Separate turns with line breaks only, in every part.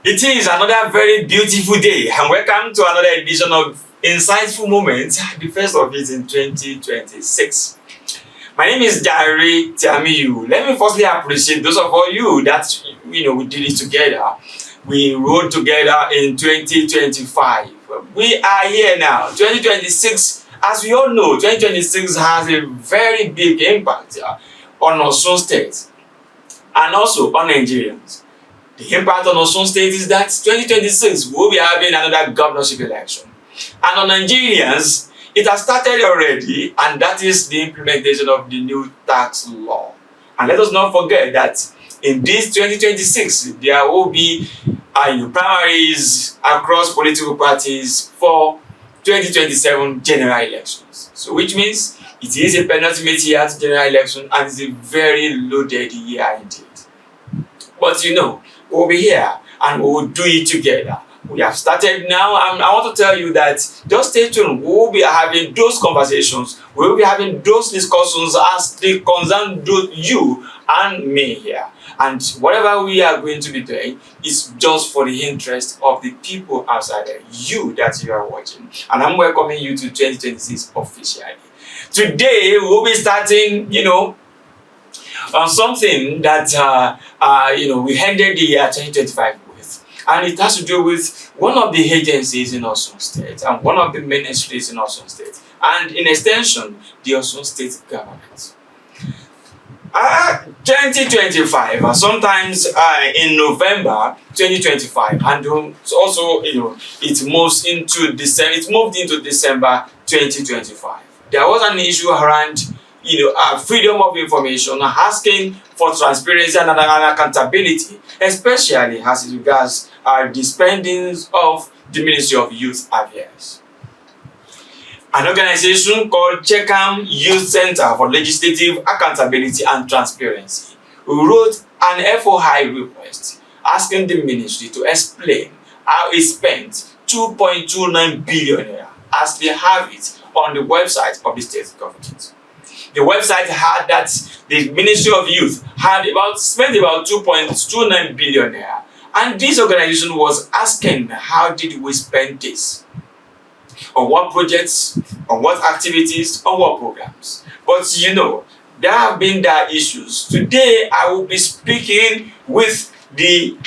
It is another very beautiful day, and welcome to another edition of Insightful Moments, the first of it in 2026. My name is Jare Tiamiyu. Let me firstly appreciate those of all you that we did it together. We rode together in 2025. We are here now. 2026, as we all know, 2026 has a very big impact on Osun State and also on Nigerians. The impact on Osun State is that 2026 we will be having another governorship election. And on Nigerians, it has started already, and that is the implementation of the new tax law. And let us not forget that in this 2026, there will be primaries across political parties for 2027 general elections. So which means it is a penultimate year to general election, and it's a very loaded year indeed. But we'll be here and we will do it together. We have started now, and I want to tell you that just stay tuned. We will be having those conversations, we will be having those discussions as they concern you and me here. And whatever we are going to be doing is just for the interest of the people outside there, you that you are watching. And I'm welcoming you to 2026 officially. Today, we will be starting, on something that we ended the year 2025 with, and it has to do with one of the agencies in Osun State and one of the ministries in Osun State, and in extension, the Osun State government. 2025, sometimes in November 2025, and also it moves into December. It moved into December 2025. There was an issue around freedom of information, asking for transparency and accountability, especially as it regards the spendings of the Ministry of Youth Affairs. An organization called Checkam Youth Center for Legislative Accountability and Transparency wrote an FOI request asking the ministry to explain how it spent 2.29 billion as they have it on the website of the state government. The website had that the Ministry of Youth had spent about 2.29 billion naira, and this organization was asking, how did we spend this? On what projects, on what activities, on what programs? But there have been issues. Today, I will be speaking with the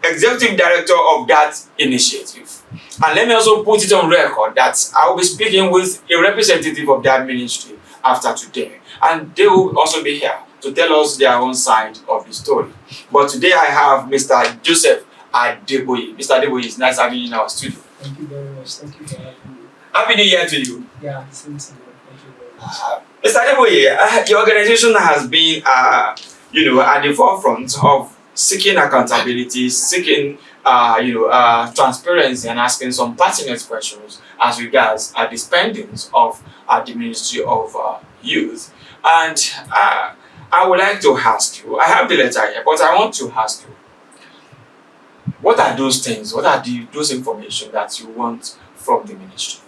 executive director of that initiative. And let me also put it on record that I will be speaking with a representative of that ministry after today, and they will also be here to tell us their own side of the story. But today I have Mr. Joseph Adeboye. Mr. Adeboye, it's nice having you in our studio.
Thank you very much. Thank you for having me.
Happy New Year to you.
Yeah, same to you. Thank you very much.
Mr. Adeboye, your organization has been at the forefront of seeking accountability, seeking transparency, and asking some pertinent questions as regards the spendings of the Ministry of Youth. And I would like to ask you, I have the letter here, but I want to ask you, what are those things, what are those information that you want from the ministry?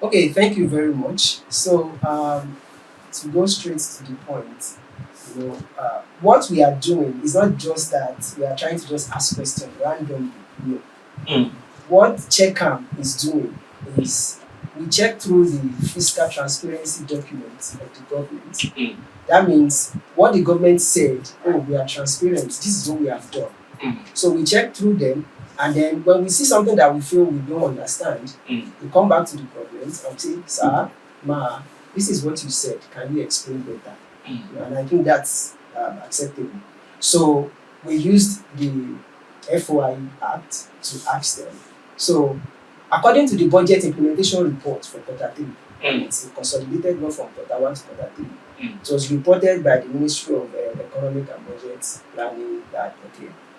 Okay, thank you very much. So, to go straight to the point, what we are doing is not just that we are trying to just ask questions randomly. What Checkam is doing is we check through the fiscal transparency documents of the government. That means what the government said, we are transparent, this is what we have done. So we check through them, and then when we see something that we feel we don't understand, we come back to the government and say, sir, ma, this is what you said, can you explain better? And I think that's acceptable. So we used the FOI Act to ask them. So according to the budget implementation report for Quarter 3, it's a consolidated one from Quarter 1 to Quarter 3. It was reported by the Ministry of Economic and Budget Planning that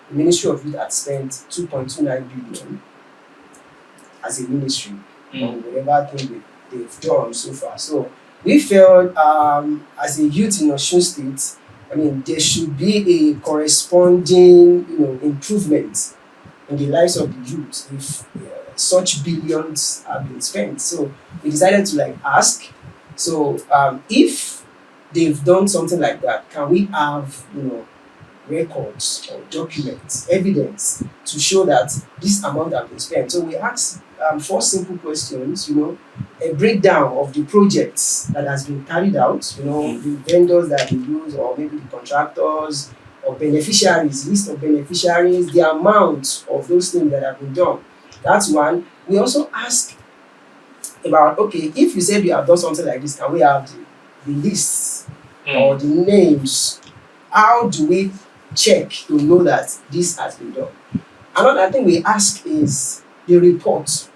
the Ministry of Youth had spent 2.29 billion as a ministry on whatever thing they've done so far. So we felt as a youth in Osun State, there should be a corresponding improvement in the lives of the youth if such billions have been spent. So we decided to ask, so if they've done something like that, can we have records or documents, evidence to show that this amount have been spent. So we ask four simple questions, a breakdown of the projects that has been carried out, the vendors that we use, or maybe the contractors or beneficiaries, list of beneficiaries, the amount of those things that have been done. That's one. We also ask about, okay, if you said you have done something like this, can we have the lists or the names? How do we check to know that this has been done? Another thing we ask is the report.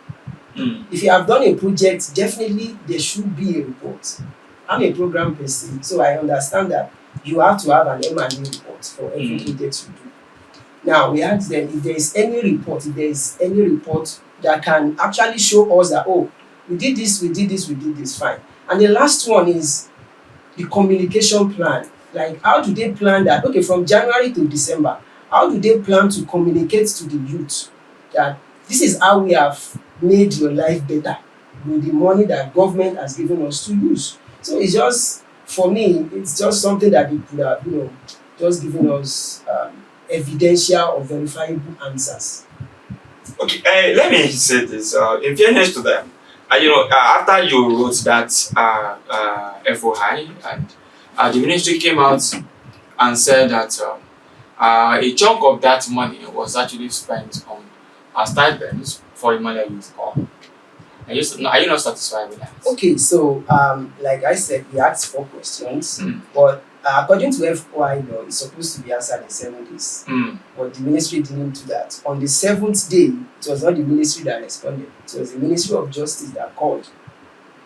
If you have done a project, definitely there should be a report. I'm a program person, so I understand that you have to have an M&A report for every project you do. Now we ask them if there is any report, that can actually show us that, oh, we did this, fine. And the last one is the communication plan. Like, how do they plan that, okay, from January to December, how do they plan to communicate to the youth that this is how we have made your life better with the money that government has given us to use? So it's just, for me, it's just something that they could have, just given us evidential or verifiable answers.
Okay, let me say this. In fairness to them, after you wrote that FOI, and the ministry came out and said that a chunk of that money was actually spent on stipends for Emmanuel Youth Corps. Are you not satisfied with that?
Okay, so like I said, we asked 4 questions, but according to FOI law, it's supposed to be answered in 7 days. But the ministry didn't do that. On the 7th day, it was not the ministry that responded. It was the Ministry of Justice that called.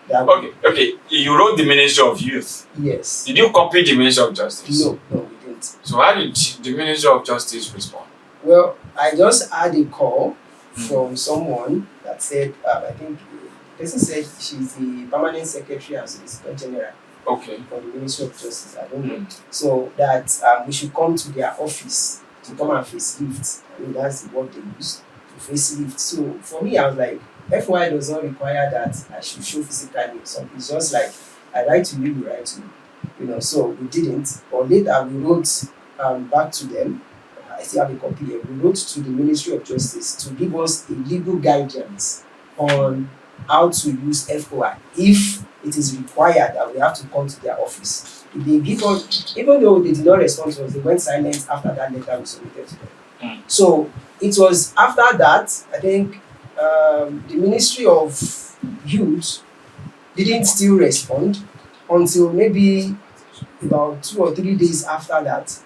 Okay. You wrote the Ministry of Youth.
Yes.
Did you copy the Ministry of Justice?
No, we didn't.
So how did the Ministry of Justice respond?
Well, I just had a call from someone that said, I think the person said she's the permanent secretary and solicitor general.
Okay.
For the Ministry of Justice, I don't know. So that we should come to their office to come and facelift. I mean, that's the word they use, to facelift. So for me, I was like, FY does not require that I should show physically or something. It's just like, I write to you, you write to me. So we didn't. But later we wrote back to them. I still have a copy here. We wrote to the Ministry of Justice to give us a legal guidance on how to use FOI if it is required that we have to come to their office. If they give us, even though they did not respond to us, they went silent after that letter we submitted to them. So it was after that, I think, the Ministry of Youth didn't still respond until maybe about 2 or 3 days after that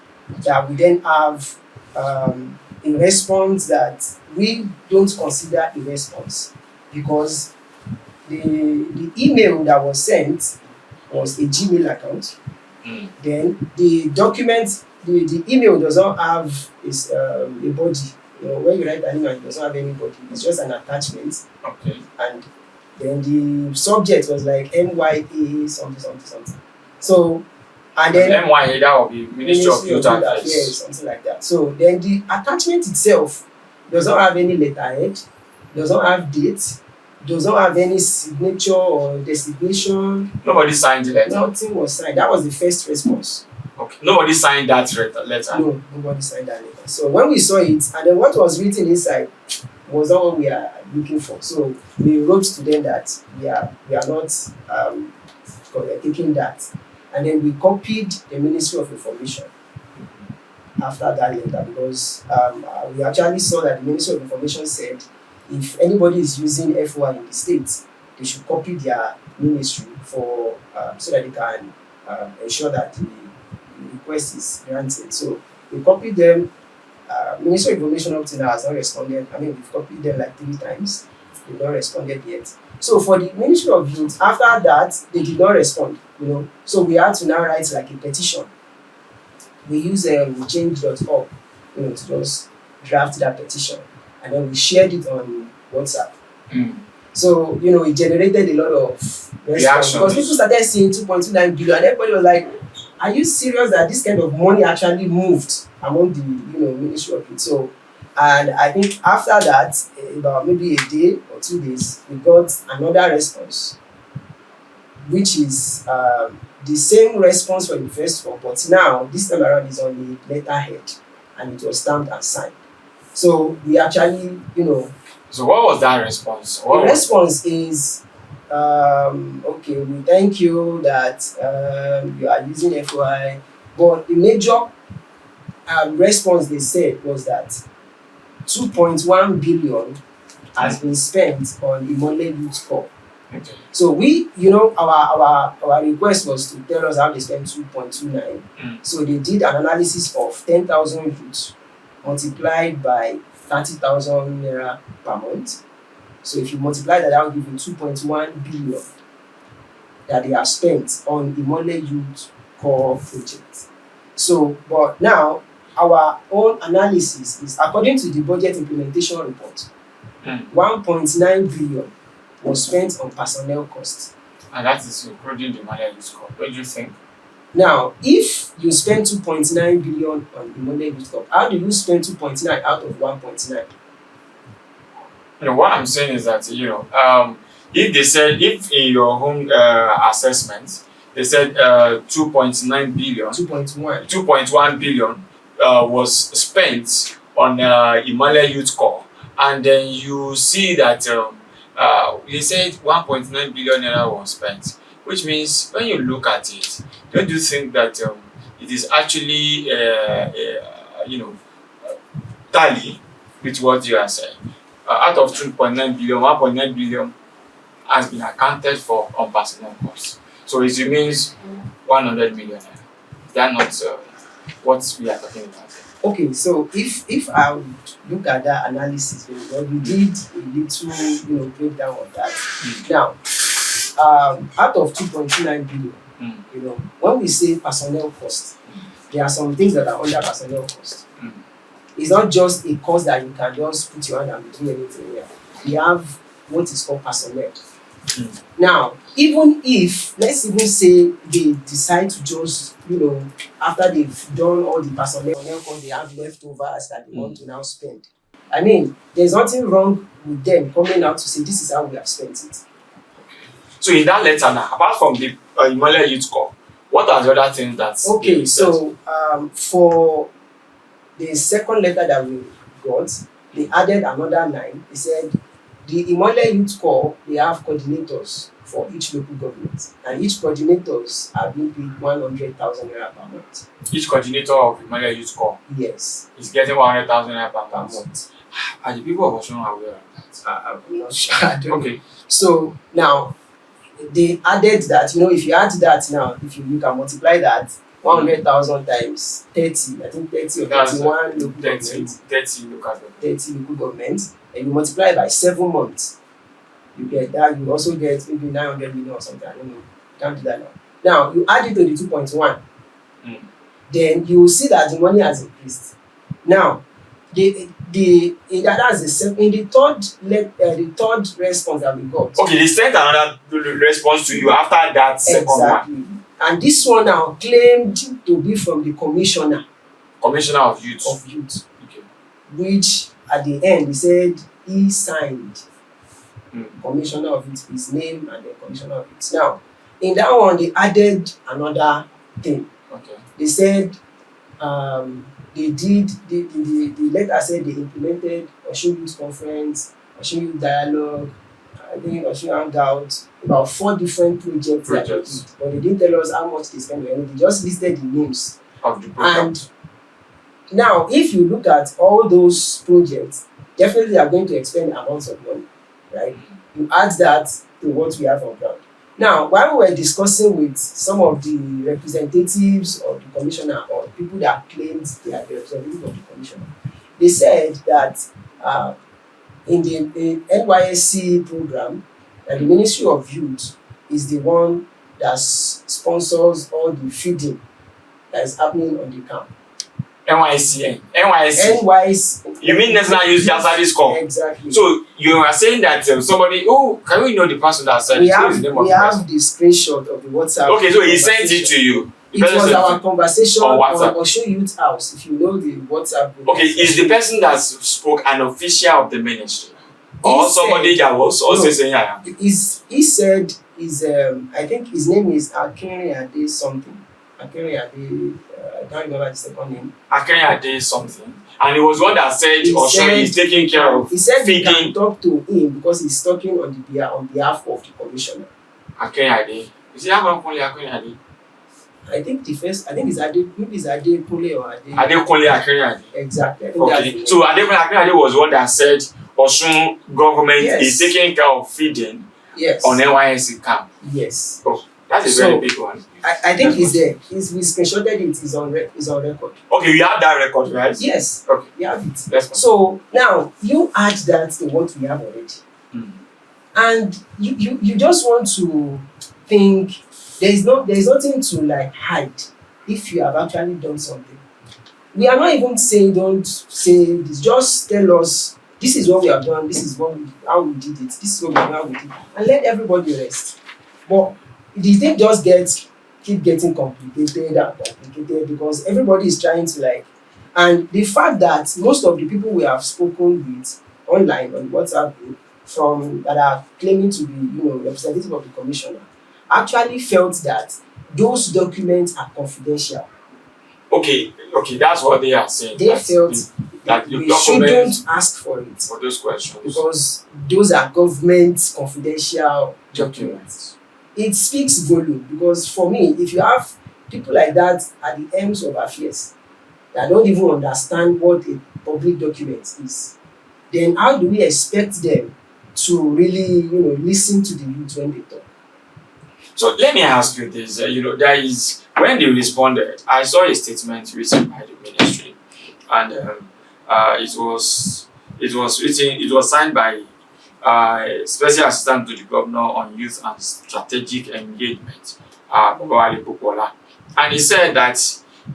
we then have a response that we don't consider a response, because the email that was sent was a Gmail account. Then the document, the email does not have a body. When you write an email, it does not have any body. It's just an attachment.
Okay.
And then the subject was like MYA something. So, and then
MYA, that will be Ministry of Youth Affairs.
Yes, something like that. So then the attachment itself does not have any letterhead, does not have date, does not have any signature or designation.
Nobody signed the letter.
Nothing was signed. That was the first response.
Okay. Nobody signed that letter.
No, nobody signed that letter. So when we saw it, and then what was written inside was not what we are looking for. So we wrote to them that we are not taking that, and then we copied the Ministry of Information after that letter, because we actually saw that the Ministry of Information said if anybody is using FOI in the state, they should copy their ministry for so that they can ensure that the request is granted. So we copied them. Ministry of Information up to now has not responded. I mean, we've copied them like 3 times. They've not responded yet. So for the Ministry of Youth, after that, they did not respond. So we had to now write like a petition. We use change.org, to just draft that petition, and then we shared it on WhatsApp. So it generated a lot of response, because people started seeing 2.29 billion, and everybody was like, are you serious that this kind of money actually moved among the Ministry of Youth? So, and I think after that, about maybe a day or 2 days, we got another response. which is the same response for the first one, but now this time around is on the letterhead and it was stamped and signed. So we actually,
So what was that response?
the response is, okay, we thank you that you are using FOI, but the major response they said was that 2.1 billion has been spent on Imole Youth Corps.
Okay.
So we, our request was to tell us how they spent 2.29. So they did an analysis of 10,000 youths multiplied by 30,000 naira per month. So if you multiply that, that will give you 2.1 billion that they have spent on Imole Youth Corps project. So, but now our own analysis is, according to the budget implementation report, 1.9 billion was spent on personnel costs.
And that is including the Imole Youth Corps. What do you think?
Now, if you spend 2.9 billion on Imole Youth Corps, how do you spend 2.9 out of 1.9?
What I'm saying is that, if they said, if in your home assessment, they said 2.9 billion, 2.1 billion was spent on Imole Youth Corps, and then you see that they said 1.9 billion naira was spent, which means when you look at it, don't you think that it is actually tally with what you are saying? Out of 2.9 billion, 1.9 billion has been accounted for on personnel costs. So it remains 100 million. Is that not what we are talking about?
Okay, so if I would look at that analysis, we did a little breakdown of that. Now, out of 2.29 billion, when we say personnel cost, there are some things that are under personnel cost. It's not just a cost that you can just put your hand and do anything here. We have what is called personnel. Now, even if, let's even say they decide to just, after they've done all the personnel cost, they have leftovers that they want to now spend. I mean, there's nothing wrong with them coming out to say, this is how we have spent it.
So in that letter now, apart from the Imole Youth Corps, what are the other things that?
Okay, so for the second letter that we got, they added another 9. They said the Imole Youth Corps, they have coordinators for each local government, and each coordinators are being paid 100,000 naira per month.
Each coordinator of Imole Youth Corps?
Yes.
Is getting 100,000 naira per
month.
Are the people of Osun aware of that?
I'm not sure. I don't
know.
So now, they added that, if you add that now, if you can multiply that, 100,000 times 30, I think 30 or 31 local government. 30 local government, and you multiply by 7 months, you get that. You also get maybe 900 million or something. I don't know. Can't do that now. Now you add it to the 2.1, then you will see that the money has increased. Now, that's in the third response that we got.
Okay, they sent another response to you after that second one.
And this one now claimed to be from the commissioner
of youth.
Okay. Which at the end he said he signed commissioner of youth, his name and the commissioner of youth. Now, in that one they added another thing.
Okay.
They said they did the letter said they implemented Osun Youth Conference, Osun Youth Dialogue, I think Osun Hangout, about 4 different projects. That they did, but they didn't tell us how much they spent on anything. They just listed the names
of the program.
And now, if you look at all those projects, definitely they are going to expend amounts of money, right? You add that to what we have on ground. Now, while we were discussing with some of the representatives of the commissioner or people that claimed they are the representative of the commissioner, they said that in the NYSC program, that the Ministry of Youth is the one that sponsors all the feeding that is happening on the camp.
NYSC. You mean National Youth Service Corps?
Exactly.
So you are saying that somebody, can we know the person that said
we have the screenshot of the WhatsApp.
Okay, so he sent it to you.
It was our conversation on Osun Youth House, if you know the WhatsApp group.
Okay, is the person that spoke an official of the ministry? Or somebody that was also saying I am?
He said is I think his name is Akinrinade something. Akinrinade, I can't remember the second name.
Akenyade something. And he was one that said
He
Osun
said-
is taking care of
He said we can
feeding
talk to him because he's talking on behalf of the commissioner.
Akenyade. Is it Adekunle Akenyade?
I think it's Adekunle or Ade.
Adekunle Akenyade.
Exactly. I think that's the
Okay.
name.
So Adekunle Akenyade was one that said Osun government
Yes.
is taking care of feeding
Yes.
on NYSC camp.
Yes.
Oh, that's a
So-
very big one.
I think he's there. We screenshotted it. It's on record.
Okay, you have that record, right?
Yes.
Okay.
We have it.
Let's go.
So now you add that to what we have already, and you just want to think there's nothing to like hide if you have actually done something. We are not even saying don't say this. Just tell us this is what we have done. This is how we did it. This is what how we did it, and let everybody rest. But the thing just keep getting complicated because everybody is trying to like, and the fact that most of the people we have spoken with online on WhatsApp group from that are claiming to be representative of the commissioner actually felt that those documents are confidential.
Okay, that's what they are saying.
They felt
that the
we
documents
shouldn't ask for it
for those questions.
because those are government confidential documents. It speaks volume because for me, if you have people like that at the ends of affairs that don't even understand what a public document is, then how do we expect them to really listen to the youth when they talk?
So let me ask you this. There is when they responded, I saw a statement written by the ministry, and it was signed by Special Assistant to the Governor on Youth and Strategic Engagement, Babawale Popola, and he said that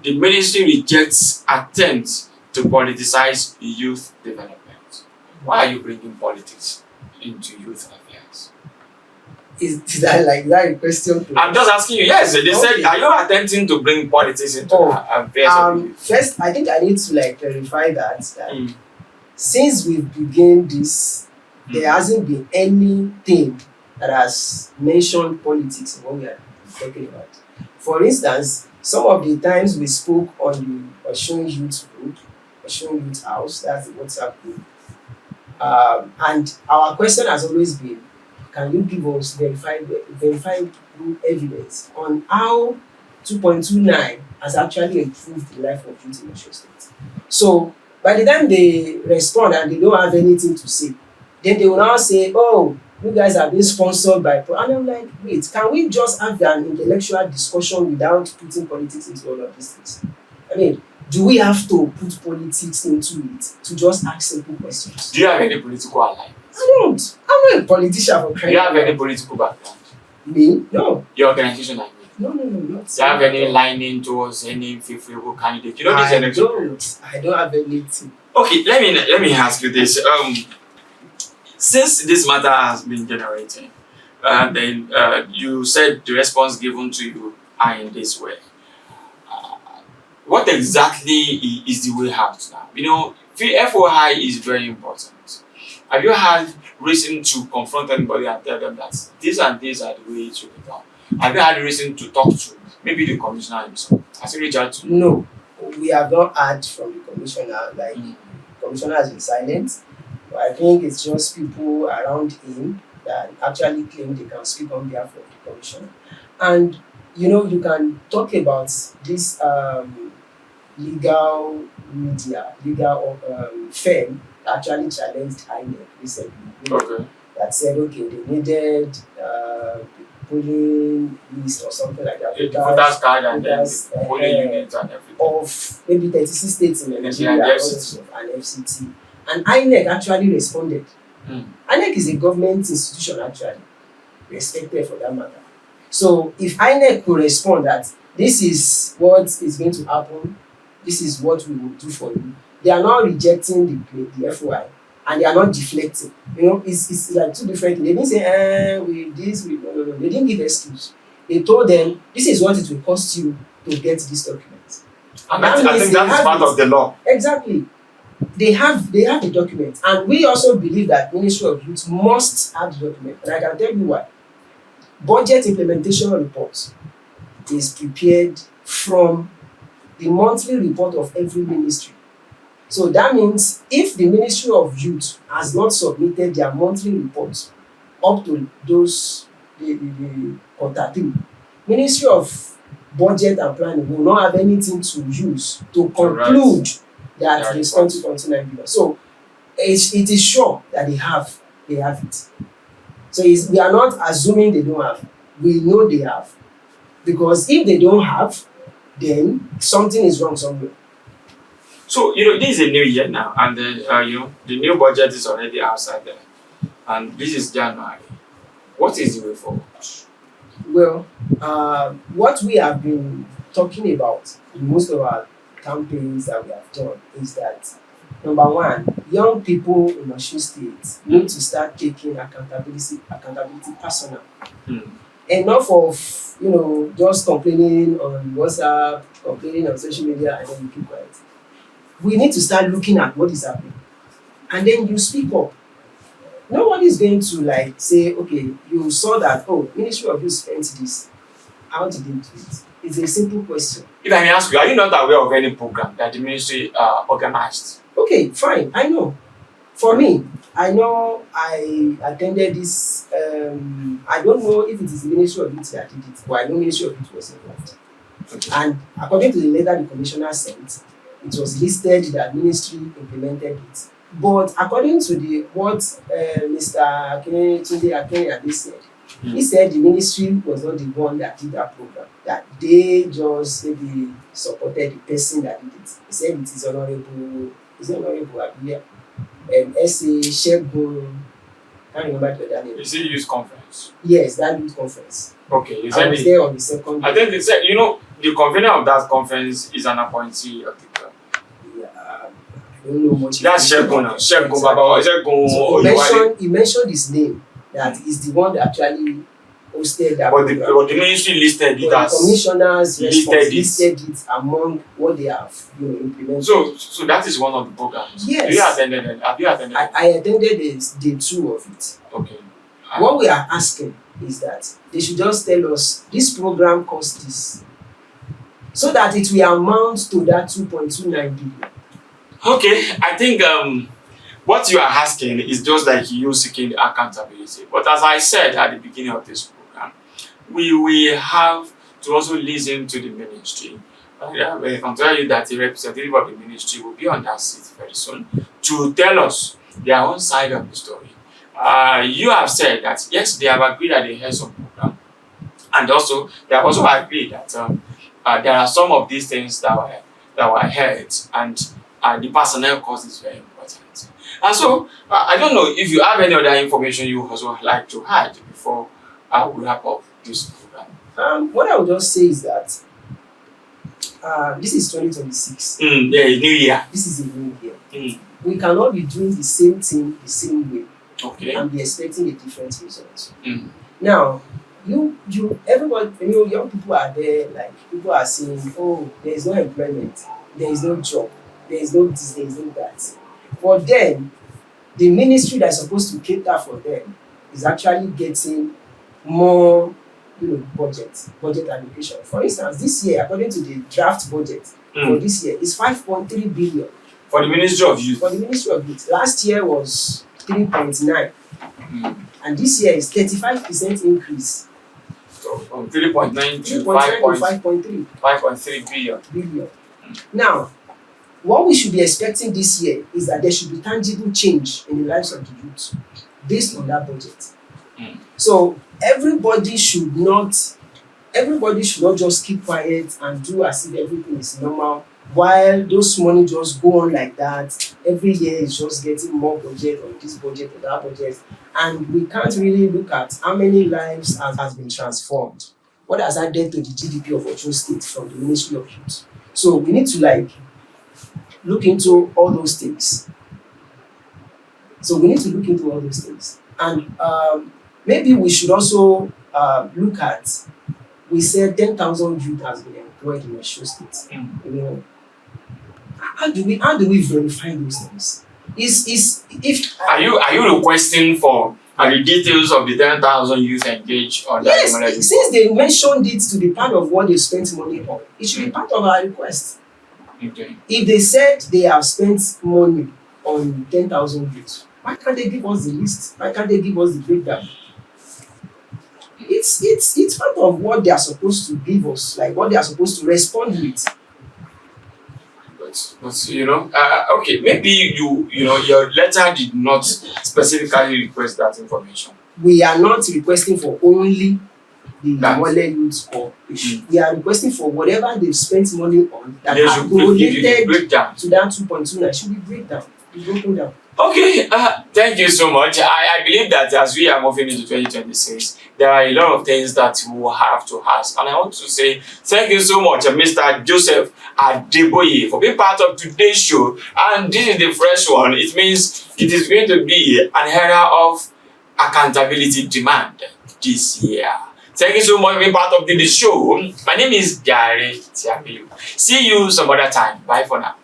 the ministry rejects attempts to politicize youth development. Why are you bringing politics into youth affairs?
Is that like that a question?
I'm just asking you. Yes, they said,
Okay.
are you attempting to bring politics into affairs of youth?
First, I think I need to like clarify that
Mm.
since we've begun this, there hasn't been anything that has mentioned politics in what we are talking about. For instance, some of the times we spoke on the Osun Youth Group, Osun Youth House, that's the WhatsApp group, and our question has always been, can you give us verifiable evidence on how 2.29 has actually improved the life of youth in Osun State? So by the time they respond and they don't have anything to say, then they will now say, oh, you guys are being sponsored by and I'm like, wait, can we just have an intellectual discussion without putting politics into all of these things? I mean, do we have to put politics into it to just ask simple questions?
Do you have any political alliance?
I don't. I'm not a politician for
Do
crying
you have
out loud.
any political background?
Me? No.
Your organization, I mean.
No, not.
Do you have any lining towards any favorable candidate? You know this election.
I don't have anything.
Okay, let me ask you this. Since this matter has been generating, then you said the response given to you are in this way. What exactly is the way out now? FOI is very important. Have you had reason to confront anybody and tell them that these and these are the way it should be done? Have you had reason to talk to maybe the commissioner himself? Has he reached out to you?
No, we have not heard from the commissioner. Like, the commissioner has been silent. But I think it's just people around him that actually claim they can speak on behalf of the commissioner. And you can talk about this legal firm that actually challenged INEC recently.
Okay.
That said, okay, they needed polling list or something like that.
The voters card and then
voters,
the polling units and everything.
Of maybe 36 states in Nigeria
and the
also, and FCT. And INEC actually responded. INEC is a government institution actually, respected for that matter. So if INEC could respond that this is what is going to happen, this is what we will do for you, they are not rejecting the FOI and they are not deflecting. It's like two different things. They didn't say, no. They didn't give excuse. They told them, this is what it will cost you to get this document.
And I think that is part of the law.
Exactly. They have the document. And we also believe that Ministry of Youth must have the document. And I can tell you why. Budget implementation report is prepared from the monthly report of every ministry. So that means if the Ministry of Youth has not submitted their monthly reports up to those the quarter three, Ministry of Budget and Planning will not have anything to use to conclude that they spent 2.29 billion. So it is sure that they have it. So we are not assuming they don't have. We know they have. Because if they don't have, then something is wrong somewhere.
So, this is a new year now, and then, the new budget is already outside there. And this is January. What is the way forward?
Well, what we have been talking about in most of our campaigns that we have done is that, number one, young people in Osun State need to start taking accountability personal. Enough of just complaining on WhatsApp, complaining on social media, and then you keep quiet. We need to start looking at what is happening, and then you speak up. Nobody is going to say, okay, you saw that, Ministry of Youth spent this. How did they do it? It's a simple question.
If I may ask you, are you not aware of any program that the ministry organized?
Okay, fine. I know. For me, I know I attended this. I don't know if it is the Ministry of Youth that did it, but I know Ministry of Youth was involved.
Okay.
And according to the letter the commissioner sent, it was listed that ministry implemented it. But according to what Mr. Tunde said, he said the ministry was not the one that did that program, that they just maybe supported the person that did it. He said it is honorable S.A. Checkam. I can't remember the other name.
Is it youth conference?
Yes, that youth conference.
Okay.
I was there on the second day.
I think they said, the convener of that conference is an appointee of the club.
I don't know much.
That's Checkam.
So he mentioned his name, that is the one that actually hosted that
but
program.
the ministry listed it
But
as
the commissioners
listed
it among what they have implemented.
So that is one of the programs.
Yes.
Have you attended?
I attended day 2 of it.
Okay.
What we are asking is that they should just tell us this program costs this, so that it will amount to that 2.29 billion.
Okay, I think what you are asking is just like you seeking accountability. But as I said at the beginning of this program, we have to also listen to the ministry. I can tell you that a representative of the ministry will be on that seat very soon to tell us their own side of the story. You have said that yes, they have agreed that they have some program, and also they have also agreed that there are some of these things that were held, and the personnel cost is very important. And so I don't know if you have any other information you also like to add before we wrap up this program.
What I would just say is that this is 2026.
New year.
This is a new year.
Mm.
We cannot be doing the same thing the same way.
Okay.
And be expecting a different result.
Mm.
Now, everybody, young people are there, people are saying, oh, there is no employment, there is no job, there is no this, there is no that. But then, the ministry that is supposed to cater for them is actually getting more, budget allocation. For instance, this year, according to the draft budget for this year, is 5.3 billion.
For the Ministry of Youth.
For the Ministry of Youth. Last year was 3.9. And this year is 35% increase.
So from 3.9 to
5.3.
5.3 billion.
Now, what we should be expecting this year is that there should be tangible change in the lives of the youth based on that budget. So everybody should not just keep quiet and do as if everything is normal, while those money just go on like that. Every year is just getting more budget on this budget or that budget, and we can't really look at how many lives has been transformed. What has added to the GDP of Osun State from the Ministry of Youth? So we need to look into all those things. And maybe we should also look at, we said 10,000 youth has been employed in Osun State. How do we verify those things?
Are you requesting for And the details of the 10,000 youth engaged on that.
Yes, since they mentioned it to be part of what they spent money on, it should be part of our request.
Okay.
If they said they have spent money on 10,000 youths, why can't they give us the list? Why can't they give us the breakdown? It's part of what they are supposed to give us, like what they are supposed to respond with.
But okay, maybe your letter did not specifically request that information.
We are not requesting for only the
That.
Mole Youth Corporation. We are requesting for whatever they've spent money on that
They
are
should give you the
donated
breakdown.
to that 2.29 should be broken down.
Okay, thank you so much. I believe that as we are moving into 2026, there are a lot of things that we will have to ask. And I want to say thank you so much, Mr. Joseph Adeboye, for being part of today's show. And this is the fresh one. It means it is going to be an era of accountability demand this year. Thank you so much for being part of the show. My name is Jare Tiamiyu. See you some other time. Bye for now.